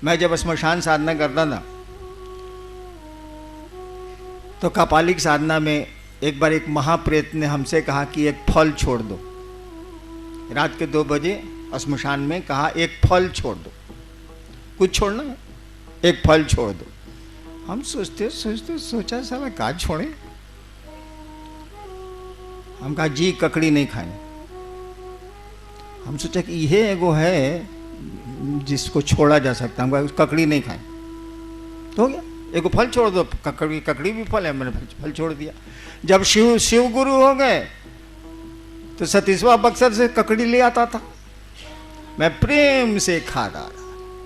मैं जब श्मशान साधना करता था तो कपालिक साधना में एक बार एक महाप्रेत ने हमसे कहा कि एक फल छोड़ दो। रात के 2 बजे श्मशान में कहा एक फल छोड़ दो, कुछ छोड़ना है, एक फल छोड़ दो। हम सोचते सोचते सोचा साला का छोड़े। हम कहा जी ककड़ी नहीं खाए। हम सोचा कि यह एगो है जिसको छोड़ा जा सकता है। हम कहा ककड़ी नहीं खाए तो हो गया, एगो फल छोड़ दो। ककड़ी भी फल है, मैंने फल छोड़ दिया। जब शिव गुरु हो गए तो सतीसवा बक्सर से ककड़ी ले आता था, मैं प्रेम से खाता था।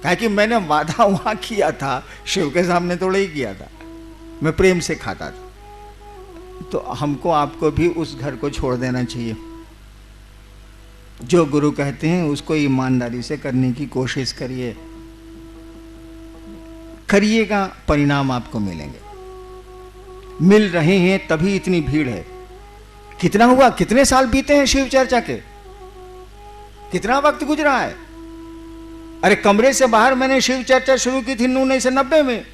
कहा कि मैंने वादा वहां किया था, शिव के सामने थोड़ा ही किया था, मैं प्रेम से खाता था। तो हमको आपको भी उस घर को छोड़ देना चाहिए। जो गुरु कहते हैं उसको ईमानदारी से करने की कोशिश करिए, करिएगा, परिणाम आपको मिलेंगे। मिल रहे हैं तभी इतनी भीड़ है। कितना हुआ, कितने साल बीते हैं शिव चर्चा के, कितना वक्त गुजरा है। अरे कमरे से बाहर मैंने शिव चर्चा शुरू की थी 1990 में,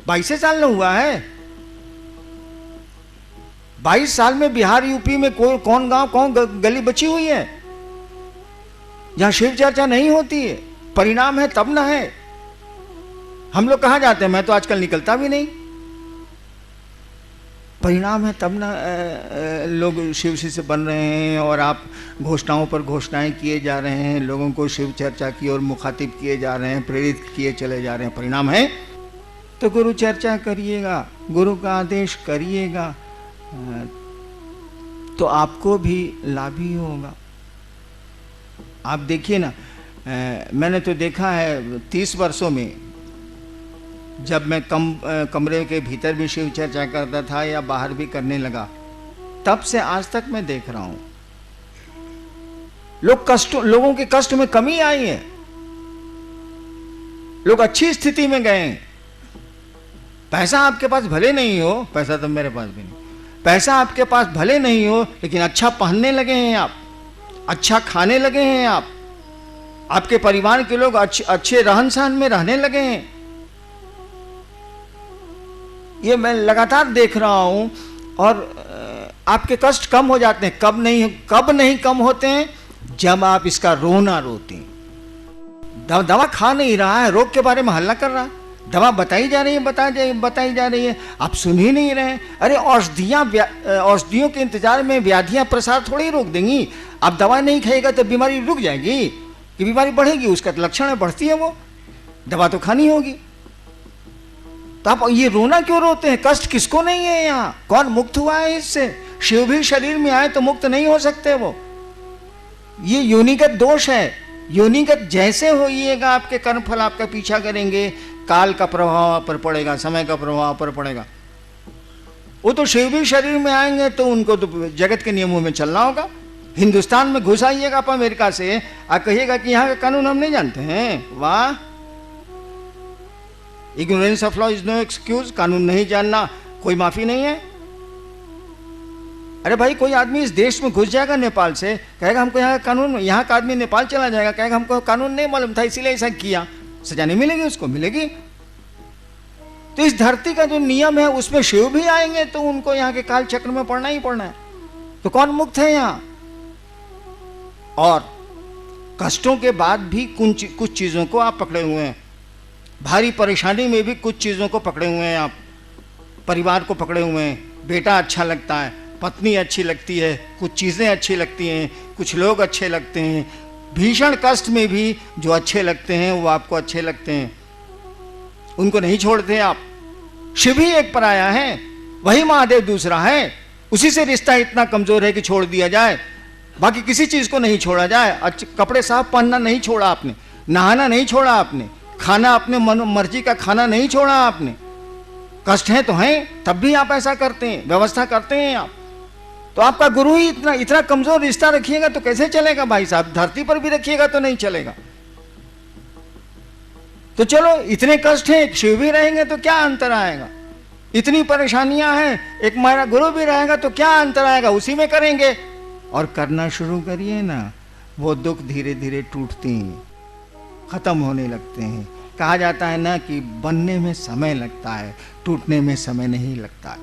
22 साल न हुआ है। 22 साल में बिहार यूपी में कौन गांव कौन गली बची हुई है जहां शिव चर्चा नहीं होती है। परिणाम है तब ना है। हम लोग कहां जाते हैं, मैं तो आजकल निकलता भी नहीं। परिणाम है तब ना लोग शिव से बन रहे हैं और आप घोषणाओं पर घोषणाएं किए जा रहे हैं, लोगों को शिव चर्चा की ओर मुखातिब किए जा रहे हैं, प्रेरित किए चले जा रहे हैं। परिणाम है तो गुरु चर्चा करिएगा, गुरु का आदेश करिएगा, तो आपको भी लाभ ही होगा। आप देखिए ना, मैंने तो देखा है 30 वर्षों में, जब मैं कमरे के भीतर भी शिव चर्चा करता था या बाहर भी करने लगा, तब से आज तक मैं देख रहा हूं लोगों के कष्ट में कमी आई है, लोग अच्छी स्थिति में गए हैं। पैसा आपके पास भले नहीं हो, पैसा तो मेरे पास भी नहीं, पैसा आपके पास भले नहीं हो, लेकिन अच्छा पहनने लगे हैं आप, अच्छा खाने लगे हैं आप, आपके परिवार के लोग अच्छे रहन सहन में रहने लगे हैं। ये मैं लगातार देख रहा हूं। और आपके कष्ट कम हो जाते हैं। कब नहीं कम होते हैं, जब आप इसका रोना रोते हैं। दवा खा नहीं रहा है, रोग के बारे में हल्ला कर रहा है, दवा बताई जा रही है, बताई जा रही है, आप सुन ही नहीं रहे। अरे औषधियों के इंतजार में व्याधियां प्रसार थोड़ी रोक देंगी। आप दवा नहीं खाएगा तो बीमारी रुक जाएगी कि बीमारी बढ़ेगी, उसका लक्षण है बढ़ती है, वो दवा तो खानी होगी। तो आप ये रोना क्यों रोते हैं? कष्ट किसको नहीं है यहाँ? कौन मुक्त हुआ है इससे? शिव भी शरीर में आए तो मुक्त नहीं हो सकते वो। ये योनिगत दोष है। योनिगत जैसे होइएगा आपके कर्मफल आपका पीछा करेंगे, काल का प्रभाव पर पड़ेगा, समय का प्रभाव पर पड़ेगा। वो तो शिव भी शरीर में आएंगे तो उनको तो जगत के नियमों में चलना होगा। हिंदुस्तान में घुस आइएगा आप अमेरिका से, आप कहिएगा कि यहाँ का कानून हम नहीं जानते हैं। वाह, ignorance of law is no excuse. कानून नहीं जानना कोई माफी नहीं है। अरे भाई, कोई आदमी इस देश में घुस जाएगा नेपाल से, कहेगा हमको यहाँ का कानून, यहाँ का आदमी नेपाल चला जाएगा, कहेगा हमको कानून नहीं मालूम था इसीलिए ऐसा किया, सजा नहीं मिलेगी उसको? मिलेगी। तो इस धरती का जो नियम है उसमें शिव भी आएंगे तो उनको यहाँ के काल चक्र में पड़ना ही पड़ना है। तो कौन मुक्त है यहाँ? और कष्टों के बाद भी कुछ चीजों को आप पकड़े हुए हैं। भारी परेशानी में भी कुछ चीजों को पकड़े हुए हैं आप। परिवार को पकड़े हुए हैं। बेटा अच्छा लगता है, पत्नी अच्छी लगती है, कुछ चीजें अच्छी लगती हैं, कुछ लोग अच्छे लगते हैं। भीषण कष्ट में भी जो अच्छे लगते हैं वो आपको अच्छे लगते हैं, उनको नहीं छोड़ते आप। शिव ही एक पराया है, वही महादेव दूसरा है। उसी से रिश्ता इतना कमजोर है कि छोड़ दिया जाए, बाकी किसी चीज को नहीं छोड़ा जाए। अच्छे कपड़े साफ पहनना नहीं छोड़ा आपने, नहाना नहीं छोड़ा आपने, खाना अपने मर्जी का खाना नहीं छोड़ा आपने। कष्ट है तो हैं, तब भी आप ऐसा करते हैं, व्यवस्था करते हैं आप। तो आपका गुरु ही इतना कमजोर रिश्ता रखिएगा तो कैसे चलेगा भाई साहब? धरती पर भी रखिएगा तो नहीं चलेगा। तो चलो, इतने कष्ट हैं, शिव भी रहेंगे तो क्या अंतर आएगा? इतनी परेशानियां हैं, एक हमारा गुरु भी रहेगा तो क्या अंतर आएगा? उसी में करेंगे। और करना शुरू करिए ना, वो दुख धीरे धीरे टूटती हैं। खत्म होने लगते हैं। कहा जाता है ना कि बनने में समय लगता है, टूटने में समय नहीं लगता है।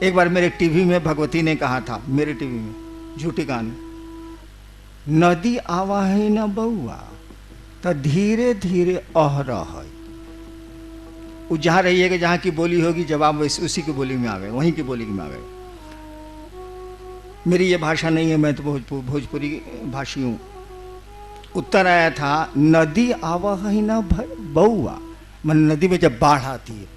एक बार मेरे टीवी में भगवती ने कहा था, मेरे टीवी में, झूठी कहानी, नदी आवा है न बउआ तो धीरे धीरे अह रहा है। जहाँ रहिए कि जहाँ की बोली होगी जवाब उसी की बोली में आवे, वहीं की बोली में आवे। मेरी ये भाषा नहीं है, मैं तो भोजपुरी भाषी हूँ। उत्तर आया था, नदी आवा है न बउआ, मन नदी में जब बाढ़ आती है,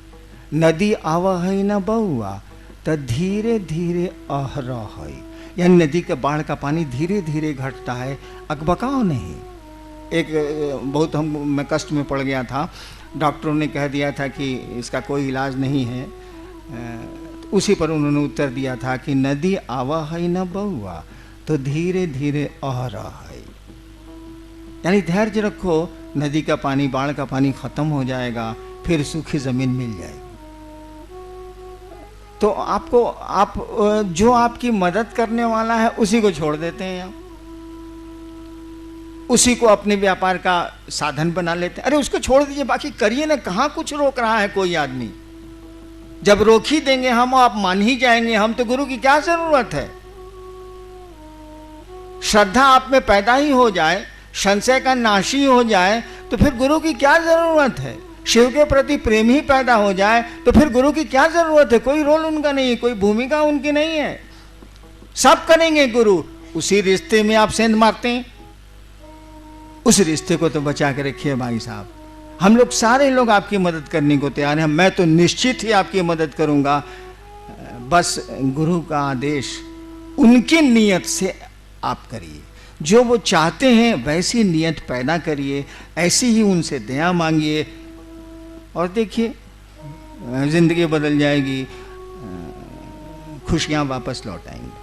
नदी आवा है न बउआ तो धीरे धीरे अह रहा है, यानी नदी के बाढ़ का पानी धीरे धीरे घटता है, अकबकाओ नहीं। एक बहुत मैं कष्ट में पड़ गया था, डॉक्टरों ने कह दिया था कि इसका कोई इलाज नहीं है। उसी पर उन्होंने उत्तर दिया था कि नदी आवा है न बउआ तो धीरे धीरे अह रहा है, यानी धैर्य रखो, नदी का पानी, बाढ़ का पानी खत्म हो जाएगा, फिर सूखी जमीन मिल जाएगी। तो आप जो आपकी मदद करने वाला है उसी को छोड़ देते हैं आप, उसी को अपने व्यापार का साधन बना लेते हैं। अरे उसको छोड़ दीजिए, बाकी करिए ना, कहाँ कुछ रोक रहा है कोई आदमी। जब रोक ही देंगे हम, आप मान ही जाएंगे हम, तो गुरु की क्या जरूरत है। श्रद्धा आप में पैदा ही हो जाए, संशय का नाश ही हो जाए, तो फिर गुरु की क्या जरूरत है। शिव के प्रति प्रेम ही पैदा हो जाए तो फिर गुरु की क्या जरूरत है। कोई रोल उनका नहीं है, कोई भूमिका उनकी नहीं है, सब करेंगे गुरु। उसी रिश्ते में आप सेंध मारते हैं, उस रिश्ते को तो बचा के रखिए भाई साहब। हम लोग सारे लोग आपकी मदद करने को तैयार हैं, मैं तो निश्चित ही आपकी मदद करूंगा। बस गुरु का आदेश, उनकी नियत से आप करिए, जो वो चाहते हैं वैसी नियत पैदा करिए, ऐसी ही उनसे दया मांगिए, और देखिए जिंदगी बदल जाएगी, खुशियां वापस लौट आएंगी।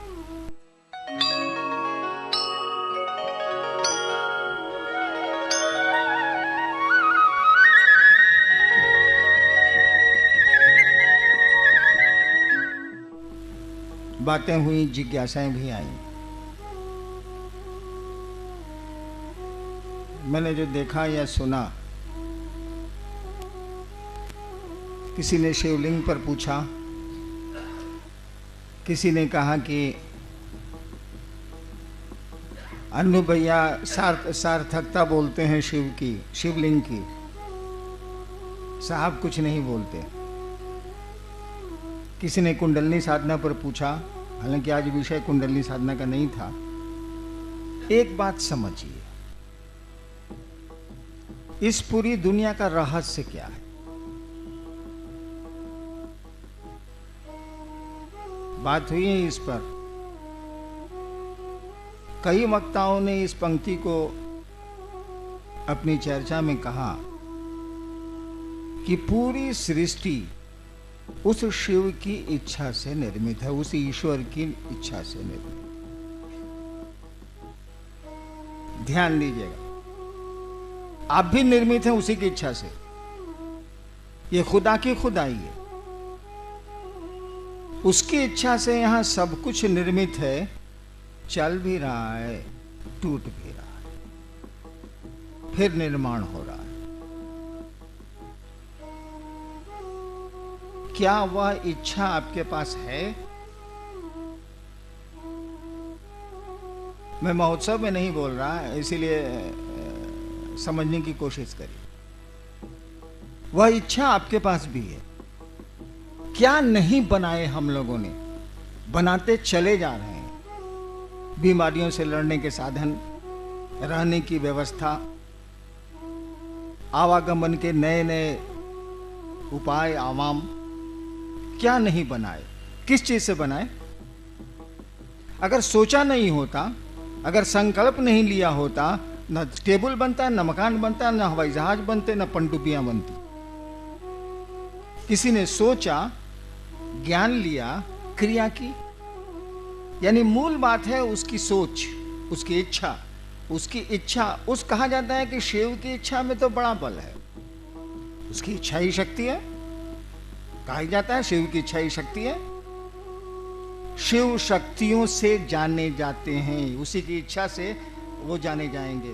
बातें हुई, जिज्ञासाएं भी आई। मैंने जो देखा या सुना, किसी ने शिवलिंग पर पूछा, किसी ने कहा कि अन्नू भैया सार्थकता बोलते हैं शिव की, शिवलिंग की, साहब कुछ नहीं बोलते। किसी ने कुंडलनी साधना पर पूछा, हालांकि आज विषय कुंडलनी साधना का नहीं था। एक बात समझिए, इस पूरी दुनिया का रहस्य क्या है। बात हुई है इस पर, कई वक्ताओं ने इस पंक्ति को अपनी चर्चा में कहा कि पूरी सृष्टि उस शिव की इच्छा से निर्मित है, उस ईश्वर की इच्छा से निर्मित। ध्यान दीजिएगा, आप भी निर्मित हैं उसी की इच्छा से। ये खुदा की खुदाई है, उसकी इच्छा से यहां सब कुछ निर्मित है, चल भी रहा है, टूट भी रहा है, फिर निर्माण हो रहा है। क्या वह इच्छा आपके पास है? मैं महोत्सव में नहीं बोल रहा, इसीलिए समझने की कोशिश करिए। वह इच्छा आपके पास भी है। क्या नहीं बनाए हम लोगों ने, बनाते चले जा रहे हैं। बीमारियों से लड़ने के साधन, रहने की व्यवस्था, आवागमन के नए नए उपाय, आवाम, क्या नहीं बनाए। किस चीज से बनाए? अगर सोचा नहीं होता, अगर संकल्प नहीं लिया होता, न टेबल बनता, न मकान बनता, न हवाई जहाज बनते, न पनडुब्बियां बनती। किसी ने सोचा, ज्ञान लिया, क्रिया की, यानी मूल बात है उसकी सोच, उसकी इच्छा। उसकी इच्छा, उस कहा जाता है कि शिव की इच्छा में तो बड़ा बल है, उसकी इच्छा ही शक्ति है। कहा जाता है शिव की इच्छा ही शक्ति है। शिव शक्तियों से जाने जाते हैं, उसी की इच्छा से वो जाने जाएंगे।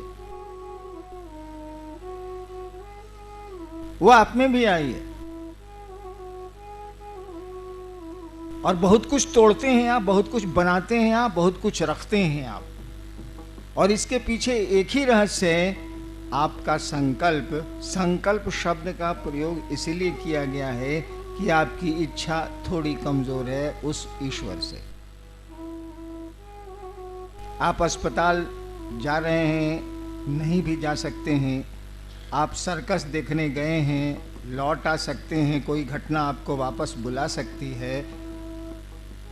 वो आप में भी आई है। और बहुत कुछ तोड़ते हैं आप, बहुत कुछ बनाते हैं आप, बहुत कुछ रखते हैं आप, और इसके पीछे एक ही रहस्य है, आपका संकल्प। संकल्प शब्द का प्रयोग इसीलिए किया गया है कि आपकी इच्छा थोड़ी कमजोर है उस ईश्वर से। आप अस्पताल जा रहे हैं, नहीं भी जा सकते हैं, आप सर्कस देखने गए हैं, लौट आ सकते हैं, कोई घटना आपको वापस बुला सकती है,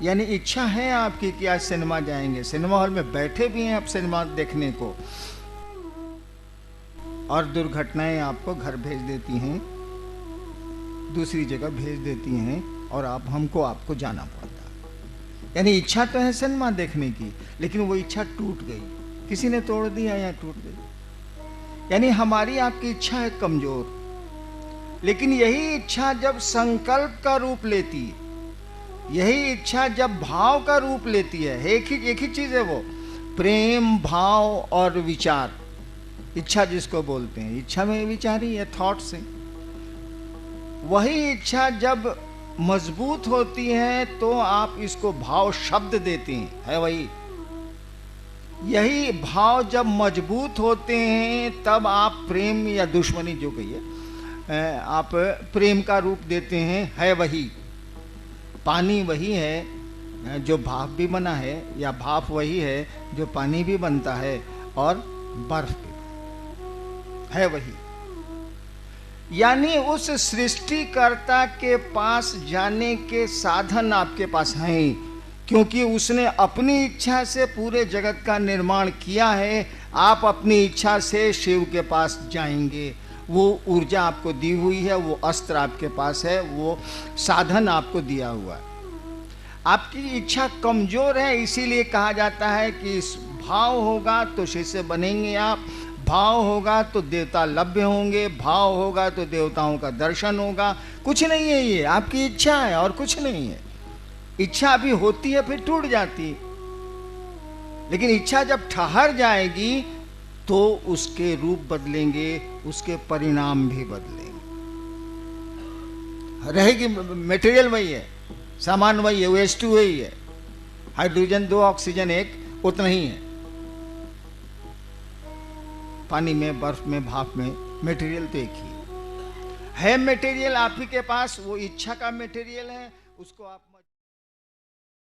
यानी इच्छा है आपकी कि आज सिनेमा जाएंगे, सिनेमा हॉल में बैठे भी हैं आप सिनेमा देखने को, और दुर्घटनाएं आपको घर भेज देती हैं, दूसरी जगह भेज देती हैं, और आपको जाना पड़ता है। यानी इच्छा तो है सिनेमा देखने की, लेकिन वो इच्छा टूट गई, किसी ने तोड़ दिया या टूट गई। यानी हमारी आपकी इच्छा है कमजोर, लेकिन यही इच्छा जब संकल्प का रूप लेती है, यही इच्छा जब भाव का रूप लेती है, एक ही चीज है वो, प्रेम, भाव और विचार। इच्छा जिसको बोलते हैं, इच्छा में विचार ही है, थॉट्स है। वही इच्छा जब मजबूत होती है तो आप इसको भाव शब्द देते हैं, है वही। यही भाव जब मजबूत होते हैं तब आप प्रेम या दुश्मनी जो कहिए आप प्रेम का रूप देते हैं, है वही। पानी वही है जो भाप भी बना है, या भाप वही है जो पानी भी बनता है, और बर्फ भी है वही। यानी उस सृष्टिकर्ता के पास जाने के साधन आपके पास हैं, क्योंकि उसने अपनी इच्छा से पूरे जगत का निर्माण किया है। आप अपनी इच्छा से शिव के पास जाएंगे, वो ऊर्जा आपको दी हुई है, वो अस्त्र आपके पास है, वो साधन आपको दिया हुआ है। आपकी इच्छा कमजोर है, इसीलिए कहा जाता है कि इस भाव होगा तो शिष्य बनेंगे आप, भाव होगा तो देवता लभ्य होंगे, भाव होगा तो देवताओं का दर्शन होगा। कुछ नहीं है, ये आपकी इच्छा है और कुछ नहीं है। इच्छा अभी होती है फिर टूट जाती है, लेकिन इच्छा जब ठहर जाएगी तो उसके रूप बदलेंगे, उसके परिणाम भी बदलेंगे। रहेगी मटेरियल वही है, सामान वही है, वेस्ट वही है, हाइड्रोजन 2 ऑक्सीजन 1 उतना ही है। पानी में, बर्फ में, भाप में मटेरियल तो एक ही है। मटेरियल आप ही के पास, वो इच्छा का मटेरियल है, उसको आप